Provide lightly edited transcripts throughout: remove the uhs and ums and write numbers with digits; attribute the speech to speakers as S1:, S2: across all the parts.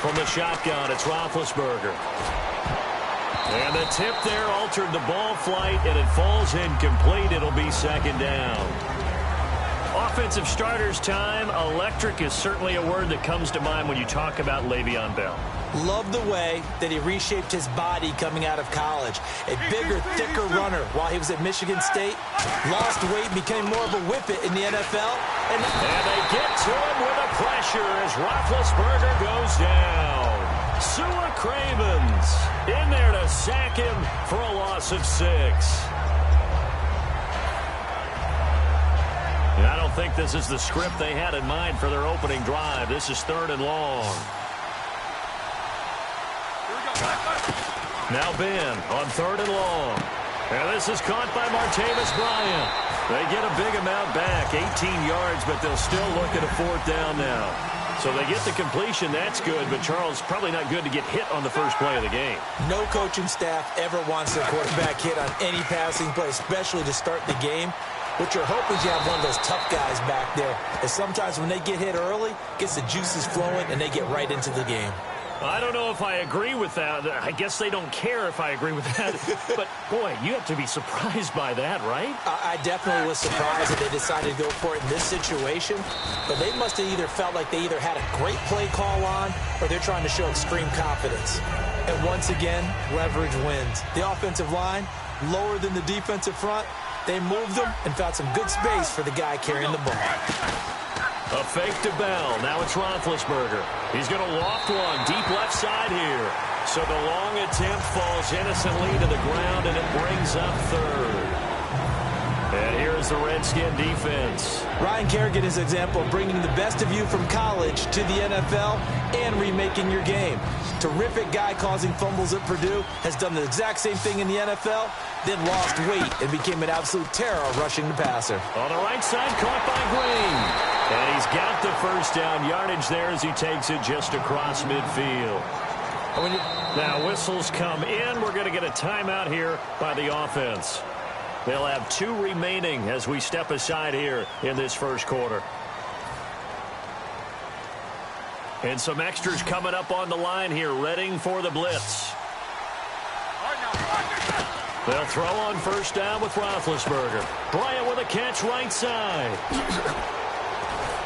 S1: From the shotgun, it's Roethlisberger. And the tip there altered the ball flight, and it falls incomplete. It'll be second down. Offensive starters time. Electric is certainly a word that comes to mind when you talk about Le'Veon Bell.
S2: Love the way that he reshaped his body coming out of college. A bigger, thicker runner while he was at Michigan State. Lost weight, became more of a whippet in the NFL. And
S1: they get to him with a pressure as Roethlisberger goes down. Sua Cravens in there to sack him for a loss of 6. And I don't think this is the script they had in mind for their opening drive. This is 3rd and long. Now Ben on 3rd and long. And this is caught by Martavis Bryant. They get a big amount back, 18 yards, but they'll still look at a 4th down now. So they get the completion, that's good, but Charles, probably not good to get hit on the first play of the game.
S2: No coaching staff ever wants their quarterback hit on any passing play, especially to start the game. What you're hoping is you have one of those tough guys back there. And sometimes when they get hit early, gets the juices flowing, and they get right into the game.
S1: I don't know if I agree with that. I guess they don't care if I agree with that. But, boy, you have to be surprised by that, right?
S2: I definitely was surprised that they decided to go for it in this situation. But they must have either felt like they either had a great play call on or they're trying to show extreme confidence. And once again, leverage wins. The offensive line, lower than the defensive front. They moved them and found some good space for the guy carrying the ball.
S1: A fake to Bell. Now it's Roethlisberger. He's going to loft one deep left side here. So the long attempt falls innocently to the ground, and it brings up 3rd. And here's the Redskin defense.
S2: Ryan Kerrigan is an example of bringing the best of you from college to the NFL and remaking your game. Terrific guy causing fumbles at Purdue, has done the exact same thing in the NFL, then lost weight and became an absolute terror rushing the passer.
S1: On the right side, caught by Green. And he's got the first down yardage there as he takes it just across midfield. Now whistles come in. We're going to get a timeout here by the offense. They'll have 2 remaining as we step aside here in this first quarter. And some extras coming up on the line here, readying for the blitz. They'll throw on first down with Roethlisberger. Bryant with a catch right side.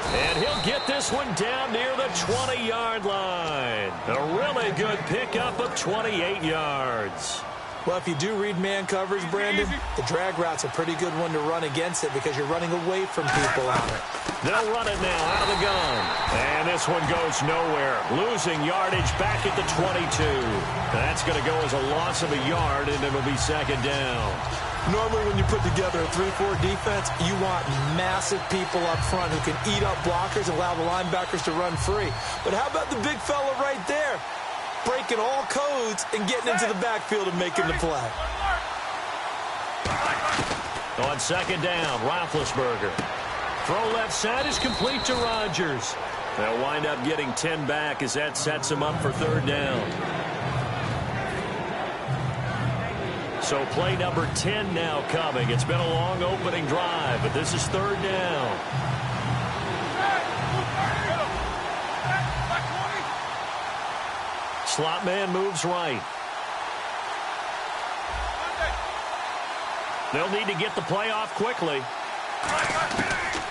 S1: And he'll get this one down near the 20-yard line. A really good pickup of 28 yards.
S2: Well, if you do read man coverage, Brandon, the drag route's a pretty good one to run against it because you're running away from people on it.
S1: They'll run it now out of the gun. And this one goes nowhere. Losing yardage back at the 22. That's going to go as a loss of a yard, and it'll be second down.
S2: Normally when you put together a 3-4 defense, you want massive people up front who can eat up blockers and allow the linebackers to run free. But how about the big fella right there? Breaking all codes and getting into the backfield and making the play.
S1: On second down, Roethlisberger. Throw left side is complete to Rodgers. They'll wind up getting 10 back as that sets them up for 3rd down. So play number 10 now coming. It's been a long opening drive, but this is 3rd down. Slot man moves right. They'll need to get the play off quickly.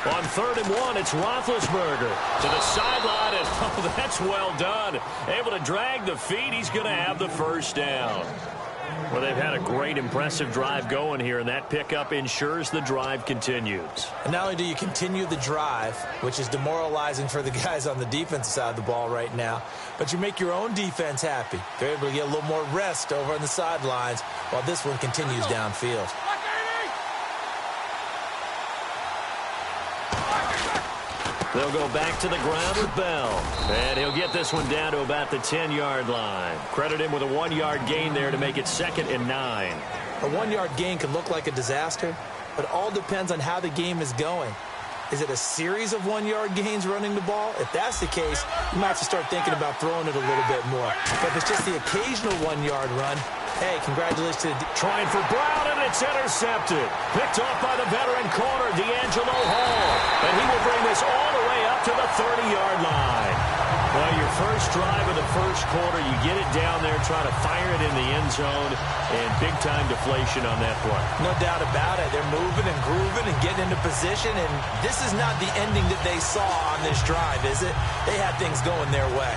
S1: On 3rd and 1, it's Roethlisberger to the sideline, and oh, that's well done. Able to drag the feet. He's going to have the first down. Well, they've had a great, impressive drive going here, and that pickup ensures the drive continues.
S2: And not only do you continue the drive, which is demoralizing for the guys on the defensive side of the ball right now, but you make your own defense happy. They're able to get a little more rest over on the sidelines while this one continues downfield.
S1: They'll go back to the ground with Bell. And he'll get this one down to about the 10-yard line. Credit him with a 1-yard gain there to make it 2nd and 9.
S2: A 1-yard gain can look like a disaster, but it all depends on how the game is going. Is it a series of 1-yard gains running the ball? If that's the case, you might have to start thinking about throwing it a little bit more. But if it's just the occasional 1-yard run, hey, congratulations to the...
S1: Trying for Brown, and it's intercepted. Picked off by the veteran corner, D'Angelo Hall. And he will bring this all the way up to the 30-yard line. Well, your first drive of the first quarter, you get it down there, try to fire it in the end zone, and big-time deflation on that play.
S2: No doubt about it. They're moving and grooving and getting into position, and this is not the ending that they saw on this drive, is it? They had things going their way.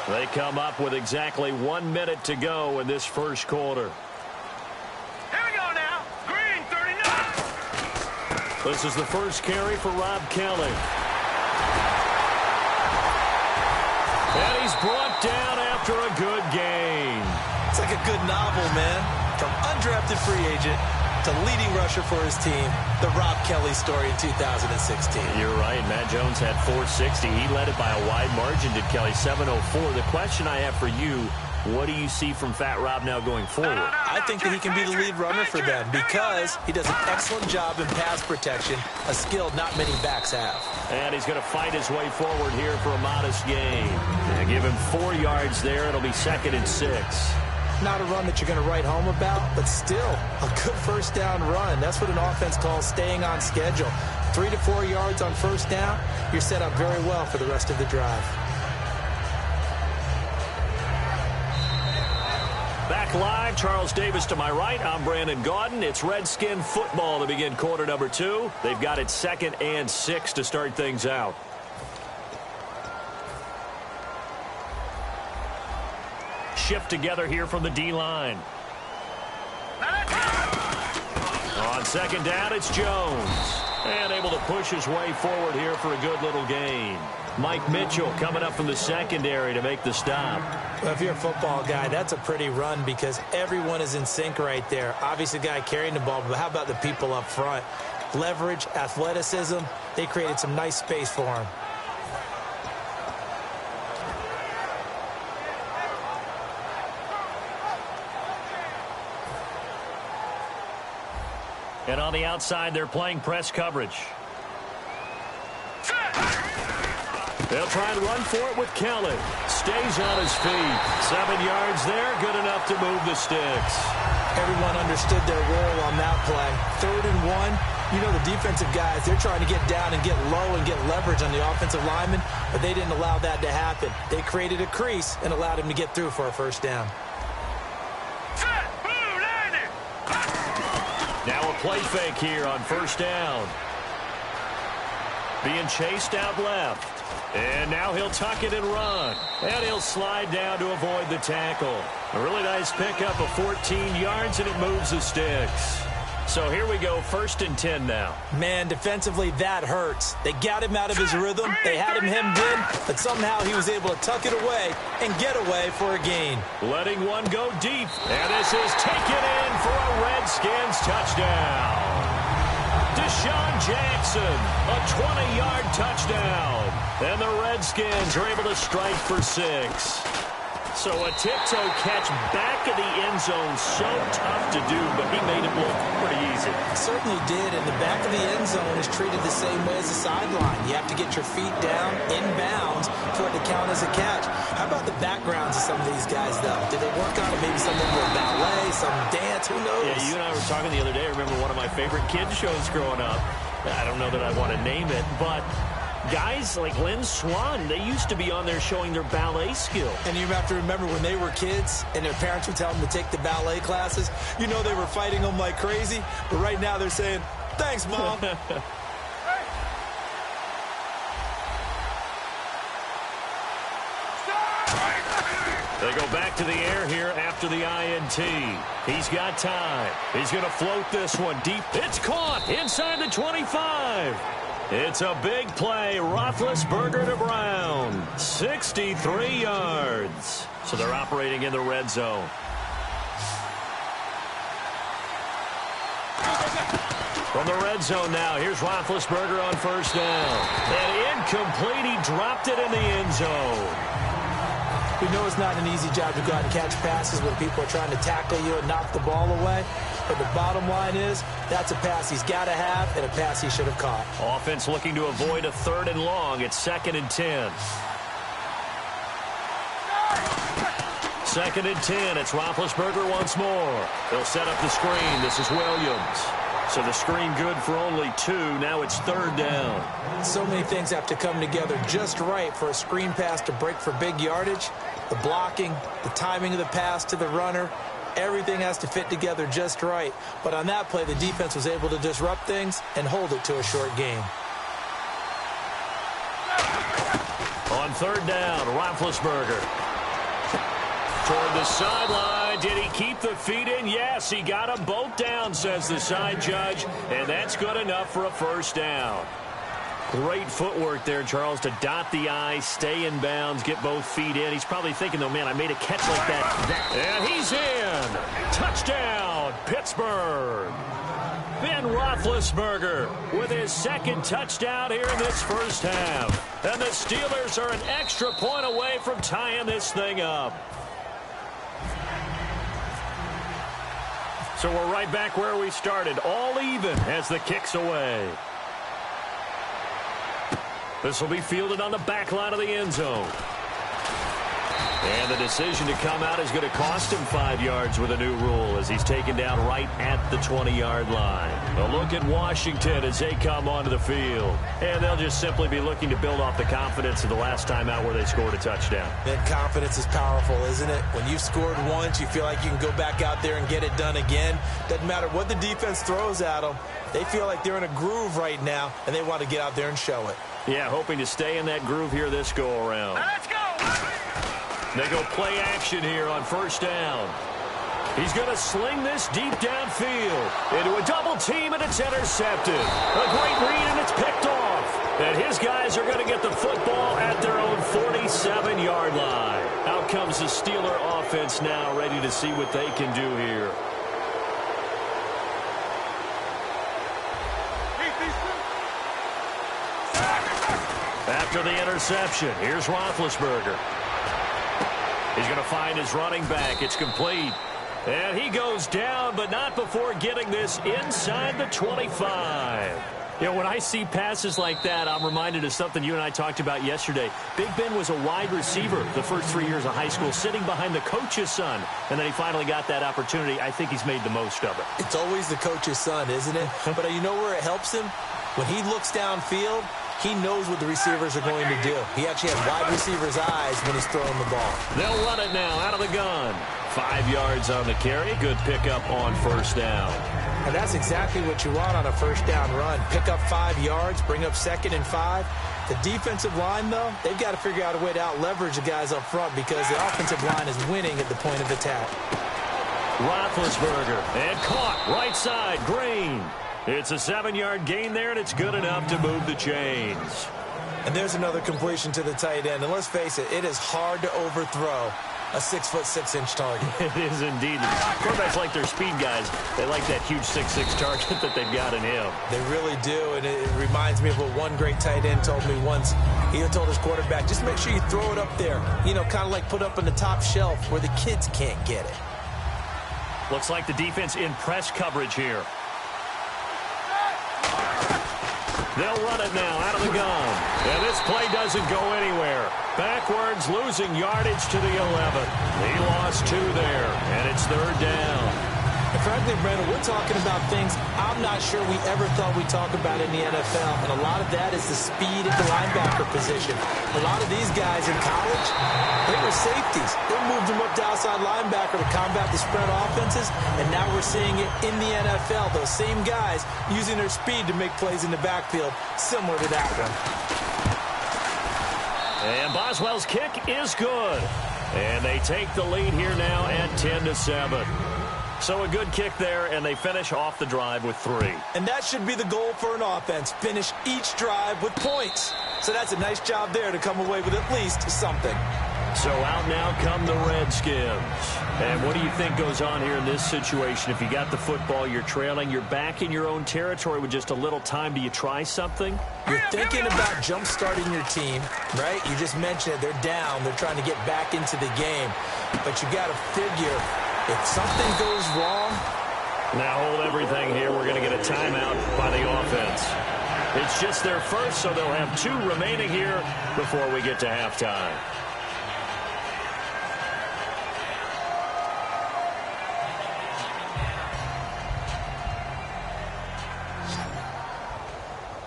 S1: They come up with exactly 1 minute to go in this first quarter.
S3: Here we go now. Green, 39.
S1: This is the first carry for Rob Kelly. And he's brought down after a good gain.
S2: It's like a good novel, man. From undrafted free agent to leading rusher for his team, the Rob Kelly story in 2016.
S1: You're right. Matt Jones had 460. He led it by a wide margin, did Kelly, 704. The question I have for you, what do you see from Fat Rob now going forward?
S2: I think that he can be the lead runner for them because he does an excellent job in pass protection, a skill not many backs have.
S1: And he's going to fight his way forward here for a modest gain. And give him 4 yards there. It'll be 2nd and 6.
S2: Not a run that you're going to write home about, but still a good first down run. That's what an offense calls staying on schedule. 3 to 4 yards on first down, you're set up very well for the rest of the drive.
S1: Back live, Charles Davis to my right. I'm Brandon Gaudin. It's Redskin football to begin quarter number 2. They've got it 2nd and 6 to start things out. Shift together here from the D-line. On 2nd down, it's Jones. And able to push his way forward here for a good little gain. Mike Mitchell coming up from the secondary to make the stop.
S2: Well, if you're a football guy, that's a pretty run because everyone is in sync right there. Obviously, the guy carrying the ball, but how about the people up front? Leverage, athleticism, they created some nice space for him.
S1: And on the outside, they're playing press coverage. They'll try and run for it with Kelly. Stays on his feet. 7 yards there, good enough to move the sticks.
S2: Everyone understood their role on that play. 3rd and 1. You know the defensive guys, they're trying to get down and get low and get leverage on the offensive lineman, but they didn't allow that to happen. They created a crease and allowed him to get through for a first down.
S1: Now a play fake here on first down. Being chased out left. And now he'll tuck it and run. And he'll slide down to avoid the tackle. A really nice pickup of 14 yards, and it moves the sticks. So here we go, 1st and 10 now.
S2: Man, defensively, that hurts. They got him out of his rhythm. They had him hemmed in, but somehow he was able to tuck it away and get away for a gain.
S1: Letting one go deep. And this is taken in for a Redskins touchdown. Deshaun Jackson, a 20-yard touchdown. And the Redskins are able to strike for 6. So a tiptoe catch back of the end zone, so tough to do, but he made it look pretty easy.
S2: Certainly did, and the back of the end zone is treated the same way as the sideline. You have to get your feet down, inbounds, for it to count as a catch. How about the backgrounds of some of these guys, though? Did they work on it? Maybe some of them were ballet, some dance, who knows?
S1: Yeah, you and I were talking the other day. I remember one of my favorite kids shows growing up. I don't know that I want to name it, but guys like Lynn Swan, they used to be on there showing their ballet skill.
S2: And you have to remember when they were kids and their parents would tell them to take the ballet classes, you know they were fighting them like crazy, but right now they're saying, thanks, Mom.
S1: They go back to the air here after the INT. He's got time. He's going to float this one deep. It's caught inside the 25. It's a big play. Roethlisberger to Brown. 63 yards. So they're operating in the red zone. From the red zone now, here's Roethlisberger on first down. And incomplete. He dropped it in the end zone.
S2: We know it's not an easy job to go out and catch passes when people are trying to tackle you and knock the ball away. But the bottom line is, that's a pass he's got to have and a pass he should have caught.
S1: Offense looking to avoid a 3rd and long. It's 2nd and 10. 2nd and 10. It's Roethlisberger once more. He'll set up the screen. This is Williams. So the screen good for only 2. Now it's 3rd down.
S2: So many things have to come together just right for a screen pass to break for big yardage. The blocking, the timing of the pass to the runner, everything has to fit together just right. But on that play, the defense was able to disrupt things and hold it to a short game.
S1: On 3rd down, Roethlisberger. Toward the sideline. Did he keep the feet in? Yes, he got them both down, says the side judge. And that's good enough for a 1st down. Great footwork there, Charles, to dot the I, stay in bounds, get both feet in. He's probably thinking, though, man, I made a catch like that. And he's in. Touchdown, Pittsburgh. Ben Roethlisberger with his 2nd touchdown here in this 1st half. And the Steelers are an extra point away from tying this thing up. So we're right back where we started, all even as the kick's away. This will be fielded on the back line of the end zone. And the decision to come out is going to cost him 5 yards with a new rule as he's taken down right at the 20-yard line. A look at Washington as they come onto the field. And they'll just simply be looking to build off the confidence of the last time out where they scored a touchdown.
S2: That confidence is powerful, isn't it? When you've scored once, you feel like you can go back out there and get it done again. Doesn't matter what the defense throws at them. They feel like they're in a groove right now, and they want to get out there and show it.
S1: Yeah, hoping to stay in that groove here this go-around.
S3: Let's go!
S1: They go play action here on 1st down. He's going to sling this deep downfield into a double team, and it's intercepted. A great read, and it's picked off. And his guys are going to get the football at their own 47-yard line. Out comes the Steeler offense now, ready to see what they can do here. After the interception, here's Roethlisberger. He's going to find his running back. It's complete. And he goes down, but not before getting this inside the 25. You know, when I see passes like that, I'm reminded of something you and I talked about yesterday. Big Ben was a wide receiver the first 3 years of high school, sitting behind the coach's son. And then he finally got that opportunity. I think he's made the most of it.
S2: It's always the coach's son, isn't it? But you know where it helps him? When he looks downfield, he knows what the receivers are going to do. He actually has wide receivers' eyes when he's throwing the ball.
S1: They'll run it now out of the gun. 5 yards on the carry. Good pickup on 1st down.
S2: And that's exactly what you want on a 1st down run. Pick up 5 yards, bring up 2nd and 5. The defensive line, though, they've got to figure out a way to out-leverage the guys up front because the offensive line is winning at the point of attack.
S1: Roethlisberger, and caught right side, Green. It's a 7-yard gain there, and it's good enough to move the chains.
S2: And there's another completion to the tight end. And let's face it, it is hard to overthrow a 6'6" target.
S1: It is indeed. Quarterbacks like their speed guys. They like that huge 6'6" target that they've got in him.
S2: They really do, and it reminds me of what one great tight end told me once. He told his quarterback, just make sure you throw it up there. You know, kind of like put up on the top shelf where the kids can't get it.
S1: Looks like the defense in press coverage here. They'll run it now out of the gun. And this play doesn't go anywhere. Backwards, losing yardage to the 11. He lost 2 there, and it's 3rd down.
S2: And frankly, Brandon, we're talking about things I'm not sure we ever thought we'd talk about in the NFL. And a lot of that is the speed at the linebacker position. A lot of these guys in college, they were safeties. They moved them up to outside linebacker to combat the spread offenses. And now we're seeing it in the NFL. Those same guys using their speed to make plays in the backfield, similar to that one.
S1: And Boswell's kick is good. And they take the lead here now at 10-7. So a good kick there, and they finish off the drive with 3.
S2: And that should be the goal for an offense. Finish each drive with points. So that's a nice job there to come away with at least something.
S1: So out now come the Redskins. And what do you think goes on here in this situation? If you got the football, you're trailing, you're back in your own territory with just a little time. Do you try something?
S2: You're thinking about jump-starting your team, right? You just mentioned it. They're down. They're trying to get back into the game. But you got to figure if something goes wrong.
S1: Now hold everything here. We're going to get a timeout by the offense. It's just their first, so they'll have 2 remaining here before we get to halftime.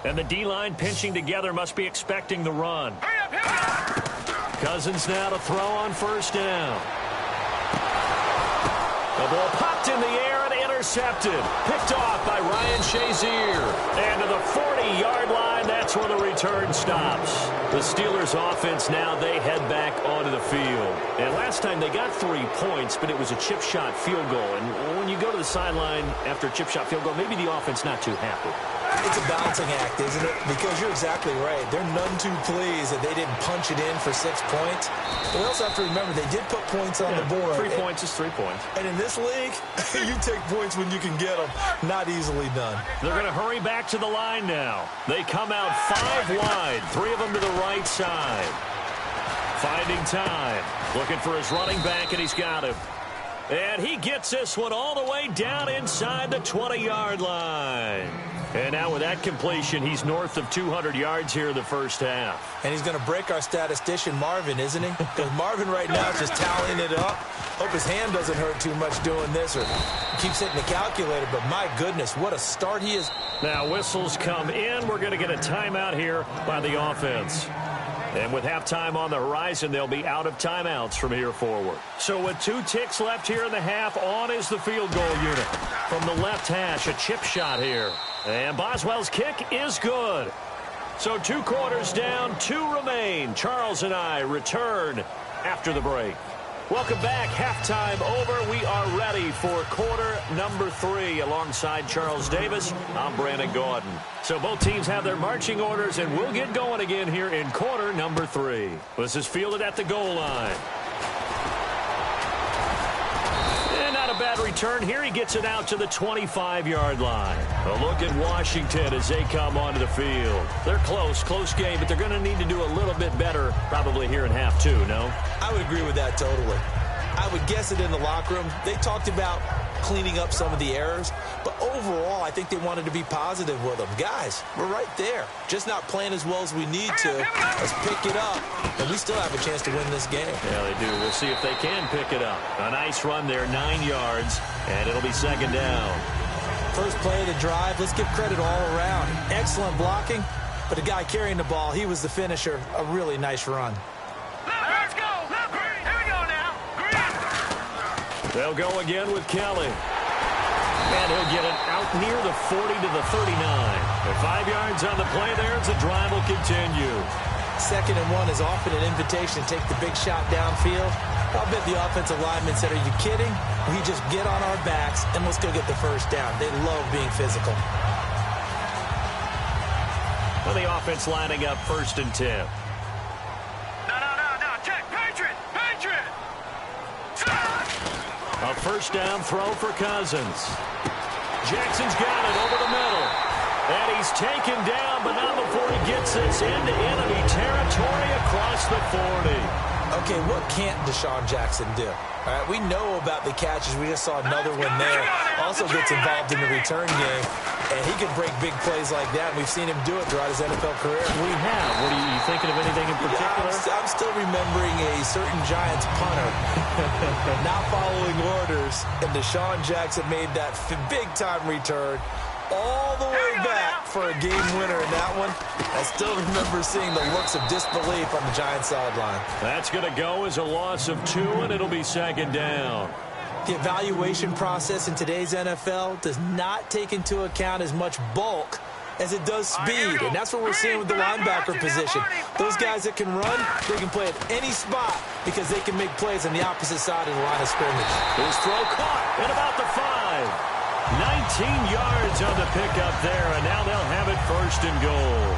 S1: And the D-line pinching together must be expecting the run.
S3: Hurry up.
S1: Cousins now to throw on first down. The ball popped in the air and intercepted. Picked off by Ryan Shazier. And to the 40-yard line, that's where the return stops. The Steelers offense now, they head back onto the field. And last time they got 3 points, but it was a chip shot field goal. And when you go to the sideline after a chip shot field goal, maybe the offense not too happy.
S2: It's a balancing act, isn't it? Because you're exactly right. They're none too pleased that they didn't punch it in for 6 points. But we also have to remember they did put points on the board.
S1: 3 points is 3 points.
S2: And in this league, you take points when you can get them. Not easily done.
S1: They're going to hurry back to the line now. They come out 5 wide, 3 of them to the right side. Finding time. Looking for his running back, and he's got him. And he gets this one all the way down inside the 20-yard line. And now with that completion, he's north of 200 yards here in the first half.
S2: And he's going to break our statistician, Marvin, isn't he? Because Marvin right now is just tallying it up. Hope his hand doesn't hurt too much doing this or keeps hitting the calculator. But my goodness, what a start he is.
S1: Now whistles come in. We're going to get a timeout here by the offense. And with halftime on the horizon, they'll be out of timeouts from here forward. So with 2 ticks left here in the half, on is the field goal unit. From the left hash, a chip shot here. And Boswell's kick is good. So 2 quarters down, 2 remain. Charles and I return after the break. Welcome back. Halftime over. We are ready for quarter number 3. Alongside Charles Davis, I'm Brandon Gordon. So both teams have their marching orders, and we'll get going again here in quarter number 3. This is fielded at the goal line. And not a bad return here. He gets it out to the 25-yard line. A look at Washington as they come onto the field. They're close game, but they're going to need to do a little bit better probably here in half 2, no?
S2: I would agree with that totally. I would guess it in the locker room. They talked about cleaning up some of the errors, but overall, I think they wanted to be positive with them. Guys, we're right there. Just not playing as well as we need to. Let's pick it up, and we still have a chance to win this game.
S1: Yeah, they do. We'll see if they can pick it up. A nice run there, 9 yards, and it'll be second down.
S2: First play of the drive, let's give credit all around. Excellent blocking, but the guy carrying the ball, he was the finisher. A really nice run.
S3: Let's go. Here we go now.
S1: They'll go again with Kelly. And he'll get it out near the 40 to the 39. And 5 yards on the play there as the drive will continue.
S2: 2nd and 1 is often an invitation to take the big shot downfield. I'll bet the offensive lineman said, are you kidding? We just get on our backs and let's go get the first down. They love being physical.
S1: Well, the offense lining up 1st and 10.
S3: No. Check. Patriot.
S1: A first down throw for Cousins. Jackson's got it over the middle. And he's taken down, but not before he gets this into enemy territory across the 40.
S2: Okay, what can't Deshaun Jackson do? All right, we know about the catches. We just saw another one there. Also gets involved in the return game, and he can break big plays like that. We've seen him do it throughout his NFL career.
S1: We have. What are you thinking of anything in particular?
S2: Yeah, I'm still remembering a certain Giants punter not following orders, and Deshaun Jackson made that big-time return all the way back for a game winner in that one. I still remember seeing the looks of disbelief on the Giants sideline.
S1: That's going to go as a loss of 2, and it'll be second down.
S2: The evaluation process in today's NFL does not take into account as much bulk as it does speed, and that's what we're seeing with the linebacker position. Those guys that can run, they can play at any spot because they can make plays on the opposite side of the line of scrimmage.
S1: His throw caught at about the 5. 19 yards on the pickup there, and now they'll have it 1st and goal.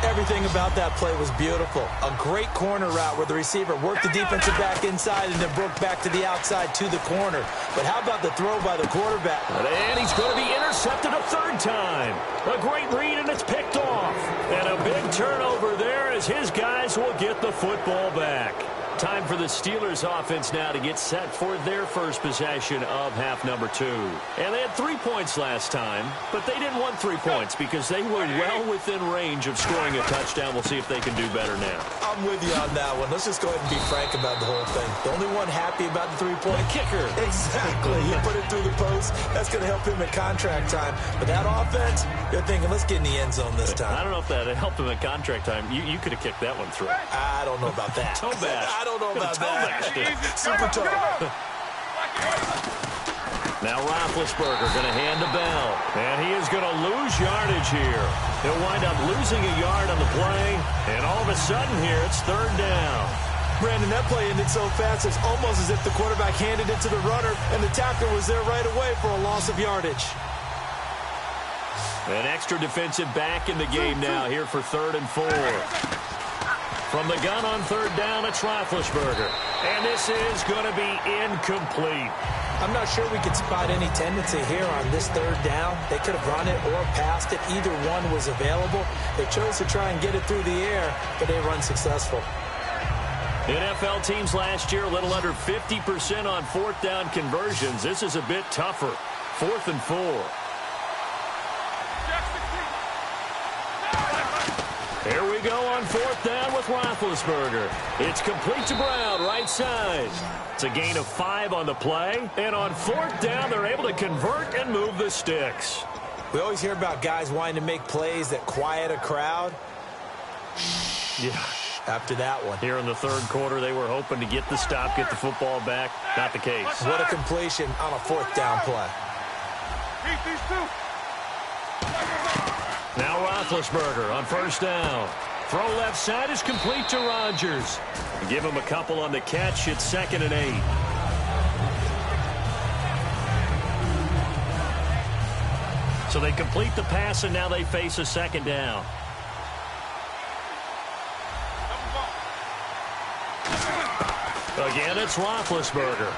S2: Everything about that play was beautiful. A great corner route where the receiver worked the defensive back inside and then broke back to the outside to the corner. But how about the throw by the quarterback?
S1: And he's going to be intercepted a 3rd time. A great read, and it's picked off. And a big turnover there as his guys will get the football back. Time for the Steelers offense now to get set for their first possession of half number 2. And they had 3 points last time, but they didn't want 3 points because they were well within range of scoring a touchdown. We'll see if they can do better now.
S2: I'm with you on that one. Let's just go ahead and be frank about the whole thing. The only one happy about the three-point
S1: kicker.
S2: Exactly. He put it through the post. That's going to help him at contract time. But that offense, you're thinking, let's get in the end zone this time.
S1: I don't know if that helped him at contract time. You could have kicked that one through.
S2: I don't know about that.
S1: Toe bash.
S2: I don't know about
S1: toe
S2: that.
S1: Bashed it.
S2: Super toe.
S1: Now Roethlisberger going to hand to Bell. And he is going to lose yardage here. He'll wind up losing a yard on the play. And all of a sudden here, it's third down.
S2: Brandon, that play ended so fast, it's almost as if the quarterback handed it to the runner, and the tackler was there right away for a loss of yardage.
S1: An extra defensive back in the game now here for 3rd and 4. From the gun on third down, it's Roethlisberger. And this is going to be incomplete.
S2: I'm not sure we could spot any tendency here on this third down. They could have run it or passed it. Either one was available. They chose to try and get it through the air, but they were unsuccessful.
S1: NFL teams last year a little under 50% on fourth down conversions. This is a bit tougher. 4th and 4. Here we go on fourth down with Roethlisberger. It's complete to Brown, right side. It's a gain of 5 on the play. And on fourth down, they're able to convert and move the sticks.
S2: We always hear about guys wanting to make plays that quiet a crowd.
S1: Yeah.
S2: After that one.
S1: Here in the third quarter, they were hoping to get the stop, get the football back. Not the case.
S2: What a completion on a fourth down play.
S3: Keep these two.
S1: Now Roethlisberger on first down. Throw left side is complete to Rodgers. Give him a couple on the catch. It's 2nd and 8. So they complete the pass, and now they face a second down. Again, it's Roethlisberger.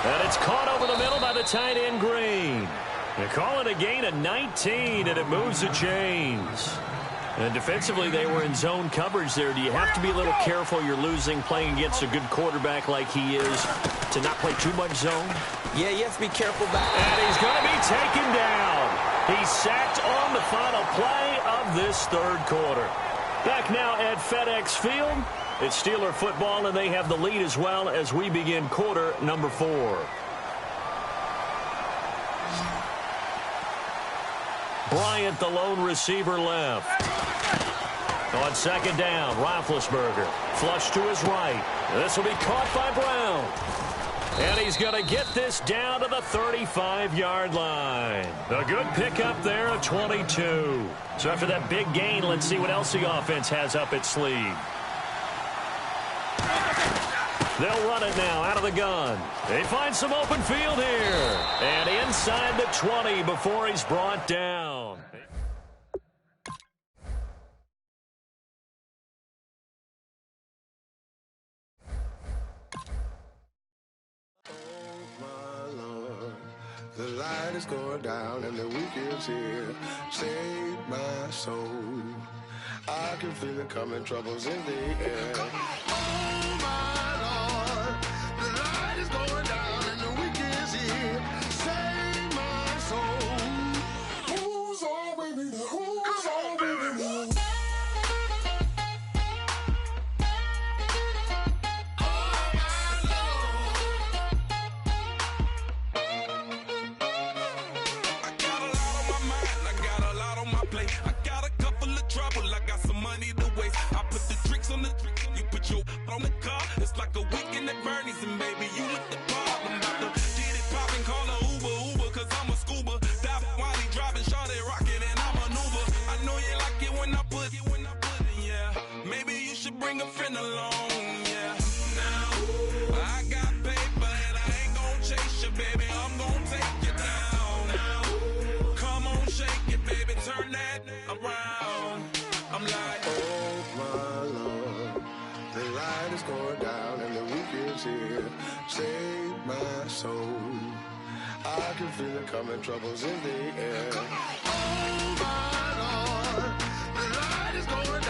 S1: And it's caught over the middle by the tight end Green. They call it a gain of 19, and it moves the chains. And defensively, they were in zone coverage there. Do you have to be a little careful you're losing playing against a good quarterback like he is to not play too much zone?
S2: Yeah, you have to be careful back.
S1: And he's going to be taken down. He's sacked on the final play of this third quarter. Back now at FedEx Field. It's Steeler football, and they have the lead as well as we begin quarter number 4. Bryant, the lone receiver, left. On second down, Roethlisberger. Flush to his right. This will be caught by Brown. And he's going to get this down to the 35-yard line. A good pickup there of 22. So after that big gain, let's see what else the offense has up its sleeve. They'll run it now out of the gun. They find some open field here. And inside the 20 before he's brought down.
S4: The light is going down and the weekend's here. Save my soul. I can feel it coming, troubles in the air. Oh my Lord, the light is going down and the weekend's here. Save my soul. Who's all with me? Who's all with me?
S5: On the car, it's like a weekend at Bernie's, and baby, you with the problem. About to get it poppin', call a Uber, cause I'm a scuba. Dive while he driving, shawty rockin', and I maneuver. I know you like it when I put it, yeah. Maybe you should bring a friend along, yeah. Now, I got paper, and I ain't gon' chase you, baby. I'm gon' take you down. Now, come on, shake it, baby, turn that around. I'm like,
S4: Oh my Lord, the light is going down and the weekend's here. Save my soul. I can feel it coming, troubles in the air. Oh my Lord, the light is going